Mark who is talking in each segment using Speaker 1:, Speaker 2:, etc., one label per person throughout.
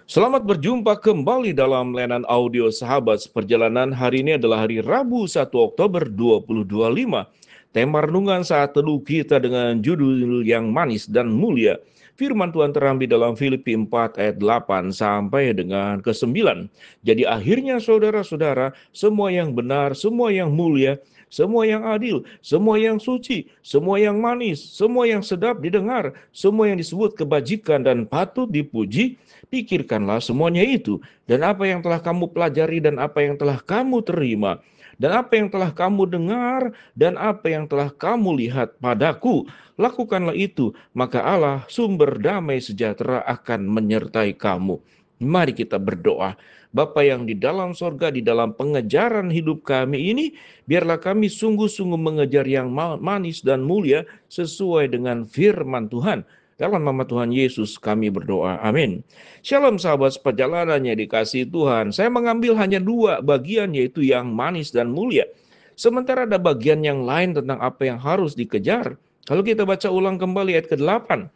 Speaker 1: Selamat berjumpa kembali dalam layanan audio Sahabat Seperjalanan. Hari ini adalah hari Rabu 1 Oktober 2025. Tema renungan saat teduh kita dengan judul yang manis dan mulia. Firman Tuhan terambil dalam Filipi 4 ayat 8 sampai dengan ke-9. Jadi akhirnya saudara-saudara, semua yang benar, semua yang mulia, semua yang adil, semua yang suci, semua yang manis, semua yang sedap didengar, semua yang disebut kebajikan dan patut dipuji, pikirkanlah semuanya itu. Dan apa yang telah kamu pelajari dan apa yang telah kamu terima, dan apa yang telah kamu dengar, dan apa yang telah kamu lihat padaku, lakukanlah itu, maka Allah sumber damai sejahtera akan menyertai kamu. Mari kita berdoa. Bapa yang di dalam sorga, di dalam pengejaran hidup kami ini, biarlah kami sungguh-sungguh mengejar yang manis dan mulia sesuai dengan firman Tuhan. Dalam nama Tuhan Yesus kami berdoa. Amin. Shalom sahabat seperjalanannya dikasihi Tuhan. Saya mengambil hanya dua bagian, yaitu yang manis dan mulia. Sementara ada bagian yang lain tentang apa yang harus dikejar. Kalau kita baca ulang kembali ayat ke-8.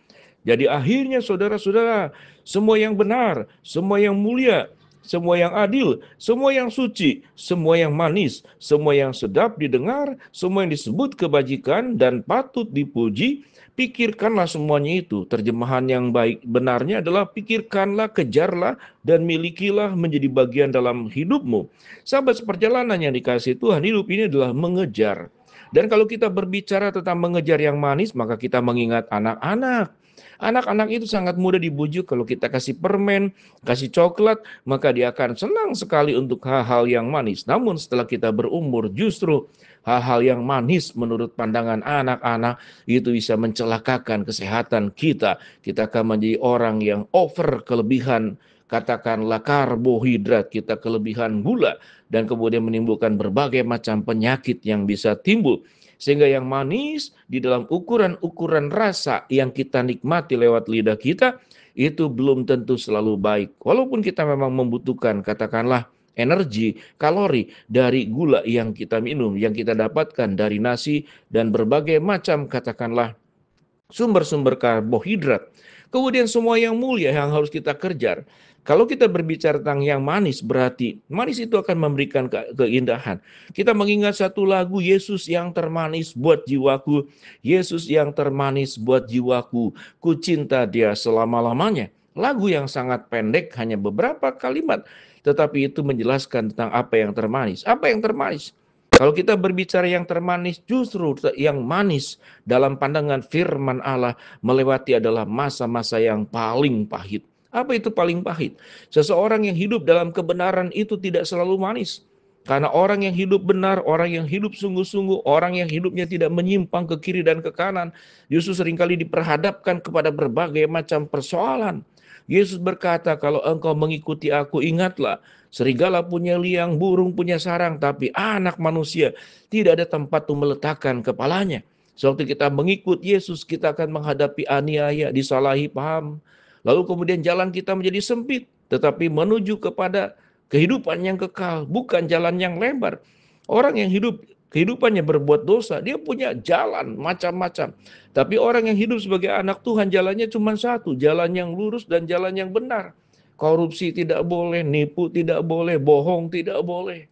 Speaker 1: Jadi akhirnya saudara-saudara, semua yang benar, semua yang mulia, semua yang adil, semua yang suci, semua yang manis, semua yang sedap didengar, semua yang disebut kebajikan dan patut dipuji, pikirkanlah semuanya itu. Terjemahan yang baik benarnya adalah pikirkanlah, kejarlah, dan milikilah menjadi bagian dalam hidupmu. Sahabat seperjalanan yang dikasihi Tuhan, hidup ini adalah mengejar. Dan kalau kita berbicara tentang mengejar yang manis, maka kita mengingat anak-anak. Anak-anak itu sangat mudah dibujuk. Kalau kita kasih permen, kasih coklat, maka dia akan senang sekali untuk hal-hal yang manis. Namun setelah kita berumur, justru hal-hal yang manis menurut pandangan anak-anak itu bisa mencelakakan kesehatan kita. Kita akan menjadi orang yang over kelebihan, katakanlah karbohidrat, kita kelebihan gula, dan kemudian menimbulkan berbagai macam penyakit yang bisa timbul. Sehingga yang manis di dalam ukuran-ukuran rasa yang kita nikmati lewat lidah kita, itu belum tentu selalu baik. Walaupun kita memang membutuhkan, katakanlah, energi, kalori dari gula yang kita minum, yang kita dapatkan dari nasi, dan berbagai macam, katakanlah, sumber-sumber karbohidrat. Kemudian semua yang mulia yang harus kita kejar. Kalau kita berbicara tentang yang manis, berarti manis itu akan memberikan keindahan. Kita mengingat satu lagu, Yesus yang termanis buat jiwaku, Yesus yang termanis buat jiwaku, ku cinta dia selama-lamanya. Lagu yang sangat pendek, hanya beberapa kalimat, tetapi itu menjelaskan tentang apa yang termanis. Apa yang termanis? Kalau kita berbicara yang termanis, justru yang manis dalam pandangan firman Allah melewati adalah masa-masa yang paling pahit. Apa itu paling pahit? Seseorang yang hidup dalam kebenaran itu tidak selalu manis. Karena orang yang hidup benar, orang yang hidup sungguh-sungguh, orang yang hidupnya tidak menyimpang ke kiri dan ke kanan, justru seringkali diperhadapkan kepada berbagai macam persoalan. Yesus berkata, kalau engkau mengikuti aku, ingatlah, serigala punya liang, burung punya sarang, tapi anak manusia tidak ada tempat untuk meletakkan kepalanya. Sewaktu kita mengikut Yesus, kita akan menghadapi aniaya, disalahi paham. Lalu kemudian jalan kita menjadi sempit, tetapi menuju kepada kehidupan yang kekal, bukan jalan yang lebar. Orang yang hidup kehidupannya berbuat dosa, dia punya jalan macam-macam. Tapi orang yang hidup sebagai anak Tuhan, jalannya cuma satu, jalan yang lurus dan jalan yang benar. Korupsi tidak boleh, nipu tidak boleh, bohong tidak boleh.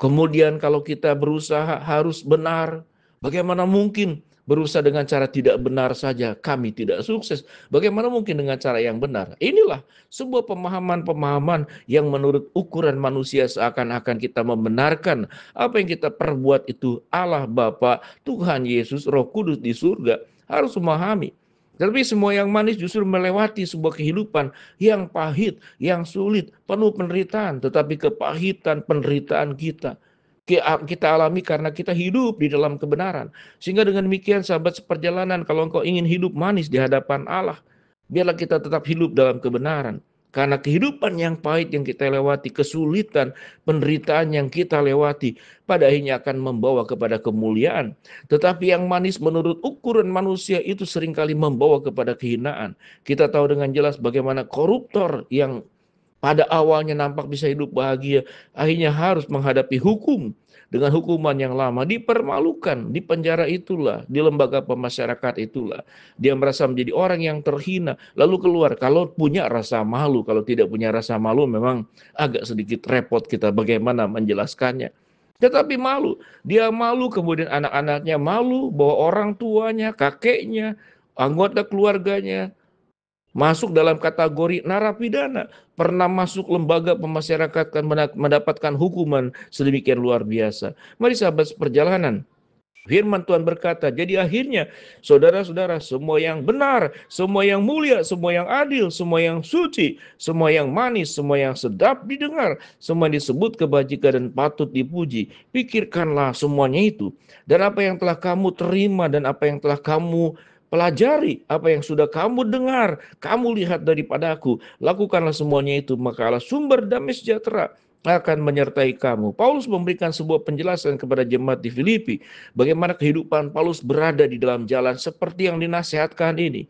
Speaker 1: Kemudian kalau kita berusaha harus benar, bagaimana mungkin berusaha dengan cara tidak benar saja kami tidak sukses? Bagaimana mungkin dengan cara yang benar? Inilah sebuah pemahaman-pemahaman yang menurut ukuran manusia seakan-akan kita membenarkan apa yang kita perbuat itu Allah Bapa, Tuhan Yesus, Roh Kudus di surga harus memahami. Tapi semua yang manis justru melewati sebuah kehidupan yang pahit, yang sulit, penuh penderitaan. Tetapi kepahitan penderitaan kita alami karena kita hidup di dalam kebenaran. Sehingga dengan demikian sahabat seperjalanan, kalau engkau ingin hidup manis di hadapan Allah, biarlah kita tetap hidup dalam kebenaran. Karena kehidupan yang pahit yang kita lewati, kesulitan, penderitaan yang kita lewati, pada akhirnya akan membawa kepada kemuliaan. Tetapi yang manis menurut ukuran manusia itu seringkali membawa kepada kehinaan. Kita tahu dengan jelas bagaimana koruptor yang pada awalnya nampak bisa hidup bahagia, akhirnya harus menghadapi hukum. dengan hukuman yang lama, dipermalukan, di penjara itulah, di lembaga pemasyarakatan itulah. Dia merasa menjadi orang yang terhina, lalu keluar. Kalau punya rasa malu, kalau tidak punya rasa malu memang agak sedikit repot kita bagaimana menjelaskannya. Tetapi malu, dia malu, kemudian anak-anaknya malu, bahwa orang tuanya, kakeknya, anggota keluarganya masuk dalam kategori narapidana, pernah masuk lembaga pemasyarakatan, mendapatkan hukuman sedemikian luar biasa. Mari sahabat seperjalanan, firman Tuhan berkata, jadi akhirnya saudara-saudara, semua yang benar, semua yang mulia, semua yang adil, semua yang suci, semua yang manis, semua yang sedap didengar, semua disebut kebajikan dan patut dipuji, pikirkanlah semuanya itu. Dan apa yang telah kamu terima dan apa yang telah kamu pelajari, apa yang sudah kamu dengar, kamu lihat daripadaku, lakukanlah semuanya itu, maka Allah sumber damai sejahtera akan menyertai kamu. Paulus memberikan sebuah penjelasan kepada jemaat di Filipi, bagaimana kehidupan Paulus berada di dalam jalan seperti yang dinasihatkan ini.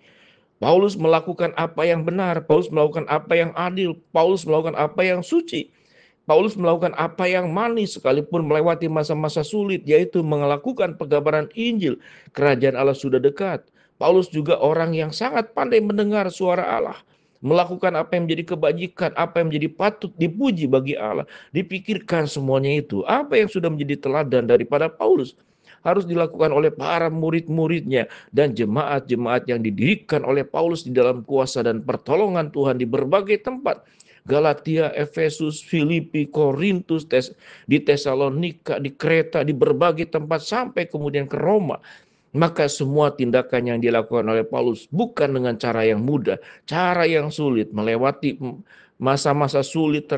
Speaker 1: Paulus melakukan apa yang benar, Paulus melakukan apa yang adil, Paulus melakukan apa yang suci, Paulus melakukan apa yang manis sekalipun melewati masa-masa sulit, yaitu melakukan pengabaran Injil. Kerajaan Allah sudah dekat. Paulus juga orang yang sangat pandai mendengar suara Allah, melakukan apa yang menjadi kebajikan, apa yang menjadi patut dipuji bagi Allah. Dipikirkan semuanya itu. Apa yang sudah menjadi teladan daripada Paulus harus dilakukan oleh para murid-muridnya dan jemaat-jemaat yang didirikan oleh Paulus di dalam kuasa dan pertolongan Tuhan di berbagai tempat. Galatia, Efesus, Filipi, Korintus, di Tesalonika, di Kreta, di berbagai tempat sampai kemudian ke Roma. Maka semua tindakan yang dilakukan oleh Paulus bukan dengan cara yang mudah, cara yang sulit, melewati masa-masa sulit,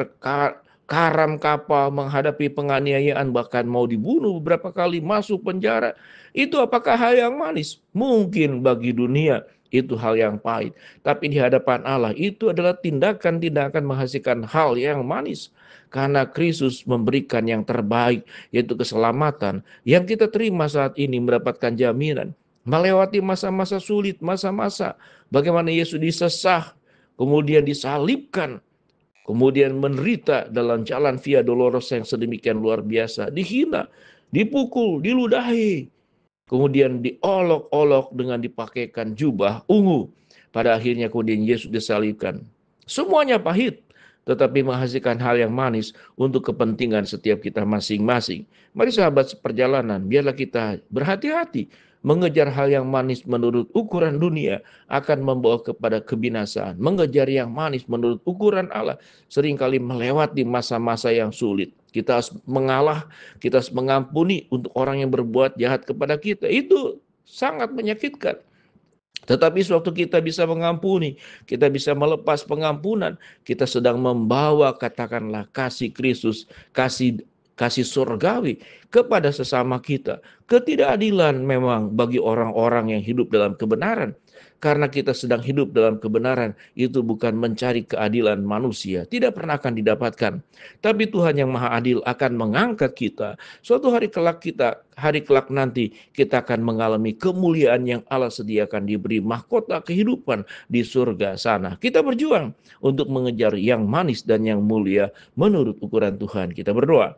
Speaker 1: karam kapal, menghadapi penganiayaan, bahkan mau dibunuh beberapa kali, masuk penjara. Itu apakah hal yang manis? Mungkin bagi dunia itu hal yang pahit. Tapi di hadapan Allah itu adalah tindakan-tindakan menghasilkan hal yang manis. Karena Kristus memberikan yang terbaik, yaitu keselamatan. Yang kita terima saat ini mendapatkan jaminan. Melewati masa-masa sulit, masa-masa bagaimana Yesus disesah, kemudian disalibkan, kemudian menderita dalam jalan Via Dolorosa yang sedemikian luar biasa, dihina, dipukul, diludahi, kemudian diolok-olok dengan dipakaikan jubah ungu. Pada akhirnya kemudian Yesus disalibkan. Semuanya pahit, tetapi menghasilkan hal yang manis untuk kepentingan setiap kita masing-masing. Mari sahabat seperjalanan, biarlah kita berhati-hati. Mengejar hal yang manis menurut ukuran dunia akan membawa kepada kebinasaan. Mengejar yang manis menurut ukuran Allah seringkali melewati masa-masa yang sulit. Kita harus mengalah, kita harus mengampuni untuk orang yang berbuat jahat kepada kita. Itu sangat menyakitkan. Tetapi sewaktu kita bisa mengampuni, kita bisa melepas pengampunan, kita sedang membawa katakanlah kasih Kristus, kasih surgawi kepada sesama kita. Ketidakadilan memang bagi orang-orang yang hidup dalam kebenaran. Karena kita sedang hidup dalam kebenaran, itu bukan mencari keadilan manusia. Tidak pernah akan didapatkan. Tapi Tuhan yang Maha Adil akan mengangkat kita. Suatu hari kelak nanti, kita akan mengalami kemuliaan yang Allah sediakan, diberi mahkota kehidupan di surga sana. Kita berjuang untuk mengejar yang manis dan yang mulia menurut ukuran Tuhan. Kita berdoa.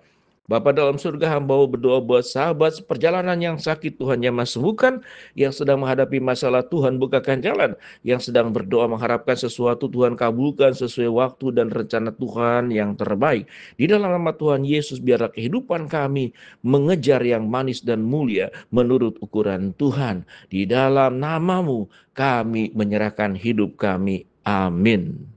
Speaker 1: Bapa dalam surga, hamba berdoa buat sahabat seperjalanan yang sakit, Tuhan jamah sembuhkan, yang sedang menghadapi masalah, Tuhan bukakan jalan, yang sedang berdoa mengharapkan sesuatu, Tuhan kabulkan sesuai waktu dan rencana Tuhan yang terbaik. Di dalam nama Tuhan Yesus, biarlah kehidupan kami mengejar yang manis dan mulia menurut ukuran Tuhan. Di dalam nama-Mu kami menyerahkan hidup kami. Amin.